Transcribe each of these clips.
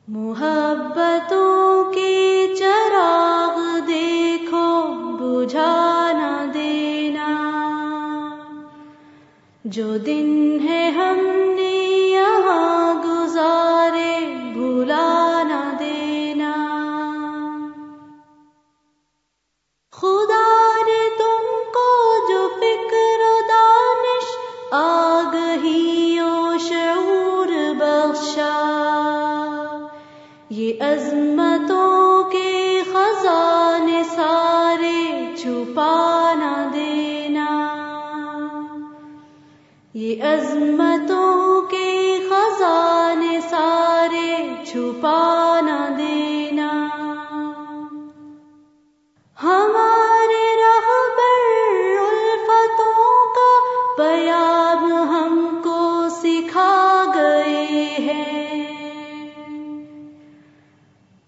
محبتوں کے چراغ دیکھو بجھا نہ دینا، جو دن ہے ہم نے یہاں گزارے بھلا نہ دینا۔ خدا نے تم کو جو فکر و دانش آگہی و شعور بخشا، یہ عظمتوں کے خزانے سارے چھپا نہ دینا، یہ عظمتوں کے خزانے سارے چھپا نہ دینا۔ ہمارے رہبر الفتوں کا پیام ہم کو سکھا گئے ہیں،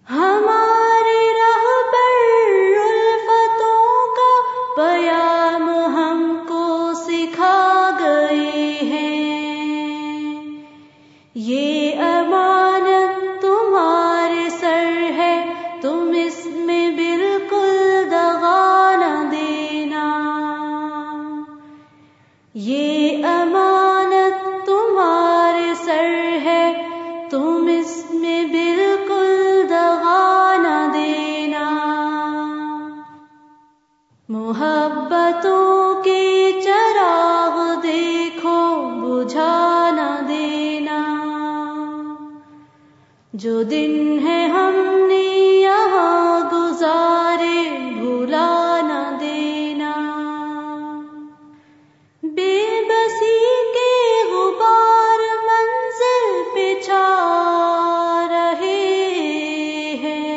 ہمارے رہبر الفتوں کا پیام ہم کو سکھا گئے ہیں۔ یہ امانت تمہارے سر ہے، تم اس میں بالکل دغا نہ دینا، یہ امانت تمہارے سر ہے، تم اس میں بالکل دغا نہ دینا۔ محبتوں کے چراغ دیکھو بجھا نہ دینا، جو دن ہے ہم نے یہاں گزارے بھلا نہ دینا۔ بے بسی کے غبار منزل پہ چھا رہے ہیں،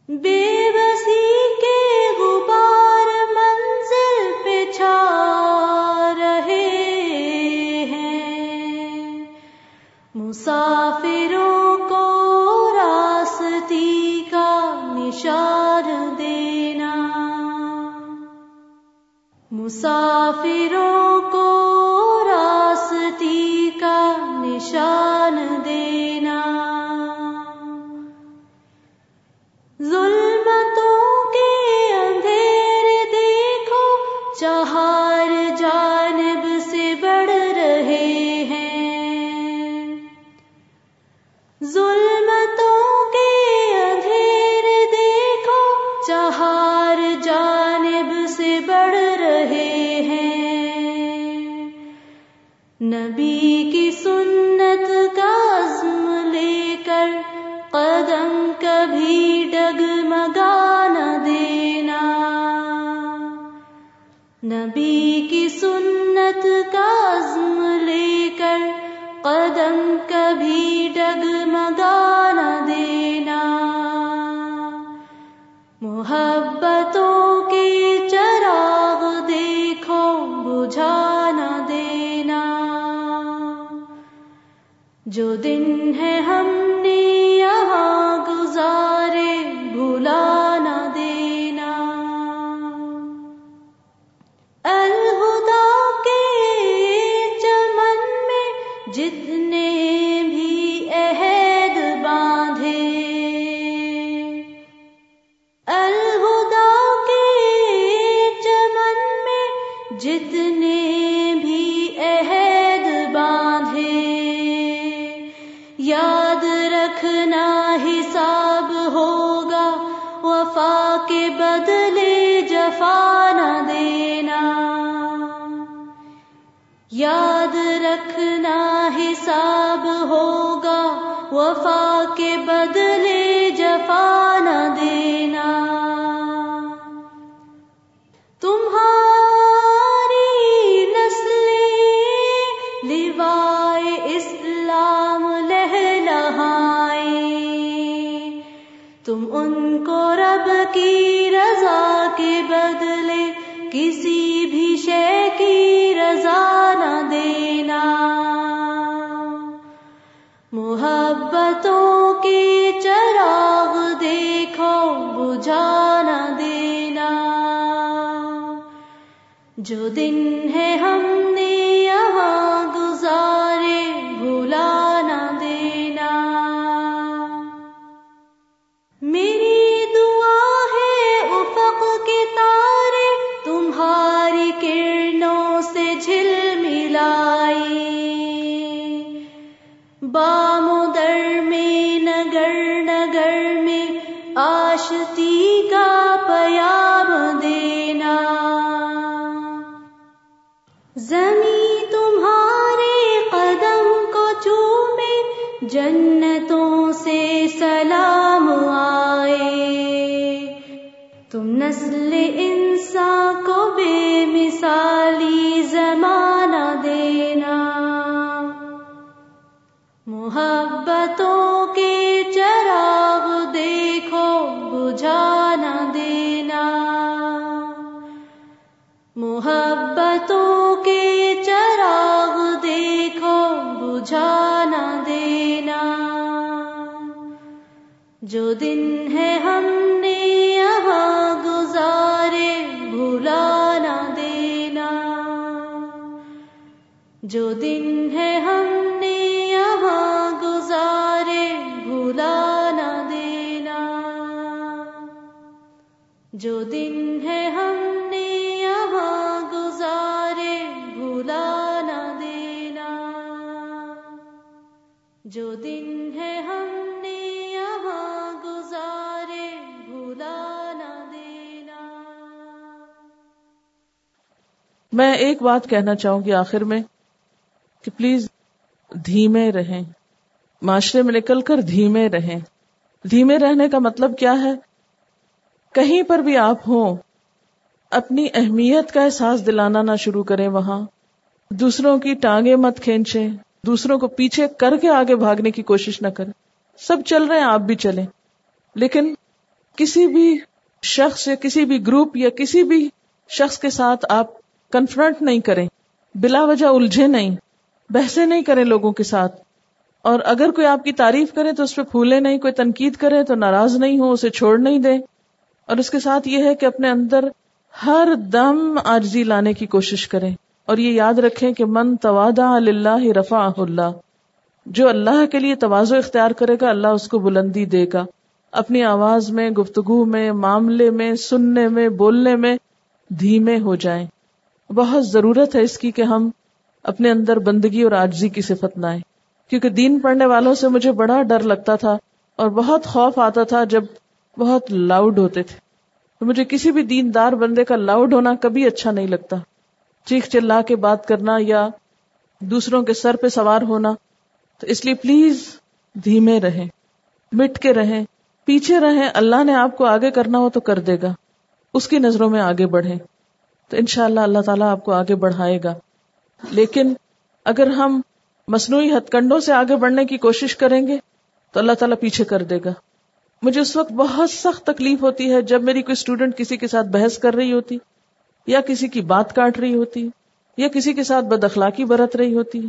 بے بسی کے غبار منزل پہ چھا رہے ہیں، مسافروں کو راستی کا نشان دینا، مسافروں کو راستی کا نشان دینا۔ ظلمتوں کے اندھیرے دیکھو چہار جانب سے بڑھ رہے ہیں، ظلمتوں کے اندھیرے دیکھو چہار جانب سے بڑھ رہے ہیں، نبی کی سنت کا عزم لے کر قدم کبھی ڈگمگا نہ دینا، نبی کی سنت کا عزم لے کر قدم کبھی ڈگمگا نہ دینا۔ محبتوں کے چراغ دیکھو بجھا نہ دینا، جو دن ہے ہم نے یہاں گزارے بھلا نہ دینا۔ الہدا کے چمن میں جتنے بھی عہد باندھے، الہدا کے چمن میں جتنے بھی عہد باندھے، یاد رکھنا حساب ہوگا، وفا کے بدلے جفا نہ دینا، یاد رکھنا حساب ہوگا، وفا کے بدلے جفا نہ دینا۔ تمہاری نسلیں لوائے اسلام لہلہائیں، تم ان کو رب کی رضا کے بدلے کسی بھی شے کی رضا نہ دینا۔ محبتوں کے چراغ دیکھو بجھا نہ دینا، جو دن ہے ہم نے یہاں گزارے بھلا نہ دینا۔ بامدر میں نگر نگر میں آشتی کا پیام دینا. زمیں تمہارے قدم کو چومے جنتوں سے سلام آئے. تم نسل انسان کو بے مثالی زمانہ دینا. محبتوں کے چراغ دیکھو بجھا نہ دینا. محبتوں کے چراغ دیکھو بجھا نہ دینا. جو دن ہے ہم نے یہاں گزارے بھلا نہ دینا. جو دن ہے ہم نے یہاں گزارے بھلا نہ دینا. جو دن ہے ہم نے یہاں گزارے بھلا نہ دینا. جو دن ہے ہم نے یہاں گزارے بھلا نہ دینا. میں ایک بات کہنا چاہوں گی آخر میں کہ پلیز دھیمے رہیں، معاشرے میں نکل کر دھیمے رہیں. دھیمے رہنے کا مطلب کیا ہے؟ کہیں پر بھی آپ ہوں اپنی اہمیت کا احساس دلانا نہ شروع کریں. وہاں دوسروں کی ٹانگیں مت کھینچیں، دوسروں کو پیچھے کر کے آگے بھاگنے کی کوشش نہ کریں. سب چل رہے ہیں، آپ بھی چلیں، لیکن کسی بھی شخص یا کسی بھی گروپ یا کسی بھی شخص کے ساتھ آپ کنفرنٹ نہیں کریں، بلا وجہ الجھے نہیں، بحثیں نہیں کریں لوگوں کے ساتھ. اور اگر کوئی آپ کی تعریف کرے تو اس پہ پھولے نہیں، کوئی تنقید کرے تو ناراض نہیں ہو، اسے چھوڑ نہیں دیں. اور اس کے ساتھ یہ ہے کہ اپنے اندر ہر دم عاجزی لانے کی کوشش کریں. اور یہ یاد رکھیں کہ من تواضع للہ رفعہ اللہ، جو اللہ کے لیے تواضع اختیار کرے گا اللہ اس کو بلندی دے گا. اپنی آواز میں، گفتگو میں، معاملے میں، سننے میں، بولنے میں دھیمے ہو جائیں. بہت ضرورت ہے اس کی کہ ہم اپنے اندر بندگی اور عاجزی کی صفت لائیں. کیونکہ دین پڑھنے والوں سے مجھے بڑا ڈر لگتا تھا اور بہت خوف آتا تھا جب بہت لاؤڈ ہوتے تھے. تو مجھے کسی بھی دیندار بندے کا لاؤڈ ہونا کبھی اچھا نہیں لگتا، چیخ چلا کے بات کرنا یا دوسروں کے سر پہ سوار ہونا. تو اس لیے پلیز دھیمے رہیں، مٹ کے رہیں، پیچھے رہیں. اللہ نے آپ کو آگے کرنا ہو تو کر دے گا، اس کی نظروں میں آگے بڑھیں تو انشاءاللہ اللہ تعالیٰ آپ کو آگے بڑھائے گا. لیکن اگر ہم مصنوعی ہتھ کنڈوں سے آگے بڑھنے کی کوشش کریں گے تو اللہ تعالیٰ پیچھے کر دے گا. مجھے اس وقت بہت سخت تکلیف ہوتی ہے جب میری کوئی اسٹوڈنٹ کسی کے ساتھ بحث کر رہی ہوتی یا کسی کی بات کاٹ رہی ہوتی یا کسی کے ساتھ بد اخلاقی برت رہی ہوتی.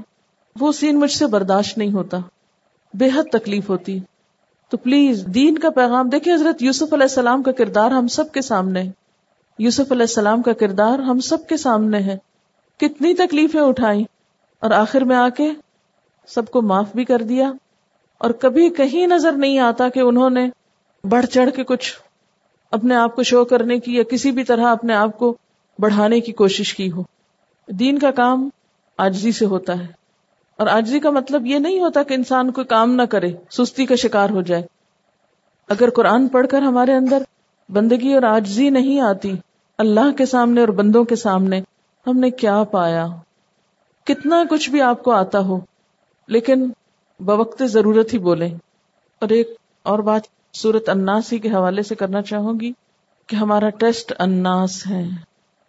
وہ سین مجھ سے برداشت نہیں ہوتا، بے حد تکلیف ہوتی. تو پلیز دین کا پیغام دیکھیں. حضرت یوسف علیہ السلام کا کردار ہم سب کے سامنے ہے. یوسف علیہ السلام کا کردار ہم سب کے سامنے ہے. کتنی تکلیفیں اٹھائیں اور آخر میں آ کے سب کو معاف بھی کر دیا. اور کبھی کہیں نظر نہیں آتا کہ انہوں نے بڑھ چڑھ کے کچھ اپنے آپ کو شو کرنے کی یا کسی بھی طرح اپنے آپ کو بڑھانے کی کوشش کی ہو. دین کا کام عاجزی سے ہوتا ہے. اور عاجزی کا مطلب یہ نہیں ہوتا کہ انسان کوئی کام نہ کرے، سستی کا شکار ہو جائے. اگر قرآن پڑھ کر ہمارے اندر بندگی اور عاجزی نہیں آتی اللہ کے سامنے اور بندوں کے سامنے، ہم نے کیا پایا؟ کتنا کچھ بھی آپ کو آتا ہو لیکن بوقت ضرورت ہی بولیں. اور ایک اور بات سورۃ الناس ہی کے حوالے سے کرنا چاہوں گی کہ ہمارا ٹیسٹ الناس ہے.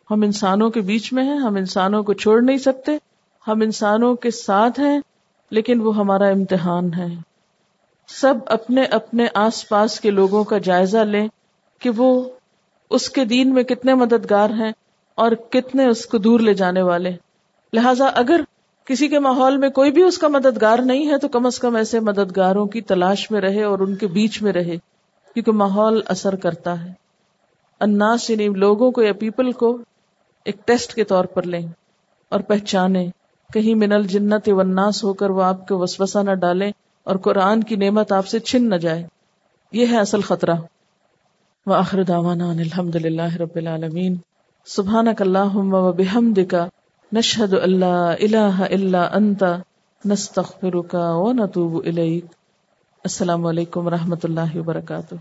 ہم انسانوں کے بیچ میں ہیں، ہم انسانوں کو چھوڑ نہیں سکتے، ہم انسانوں کے ساتھ ہیں، لیکن وہ ہمارا امتحان ہے. سب اپنے اپنے آس پاس کے لوگوں کا جائزہ لیں کہ وہ اس کے دین میں کتنے مددگار ہیں اور کتنے اس کو دور لے جانے والے. لہٰذا اگر کسی کے ماحول میں کوئی بھی اس کا مددگار نہیں ہے تو کم از کم ایسے مددگاروں کی تلاش میں رہے اور ان کے بیچ میں رہے، کیونکہ ماحول اثر کرتا ہے. الناس یعنی لوگوں کو یا پیپل کو ایک ٹیسٹ کے طور پر لیں اور پہچانیں. کہیں من الجنت والناس ہو کر وہ آپ کو وسوسہ نہ ڈالیں اور قرآن کی نعمت آپ سے چھن نہ جائے. یہ ہے اصل خطرہ. وآخر دعوانا ان الحمد للہ رب العالمین. سبحانک اللہم وبحمدک نشہد ان لا الہ الا انت نستغفرک ونتوب الیک. السلام علیکم ورحمۃ اللہ وبرکاتہ.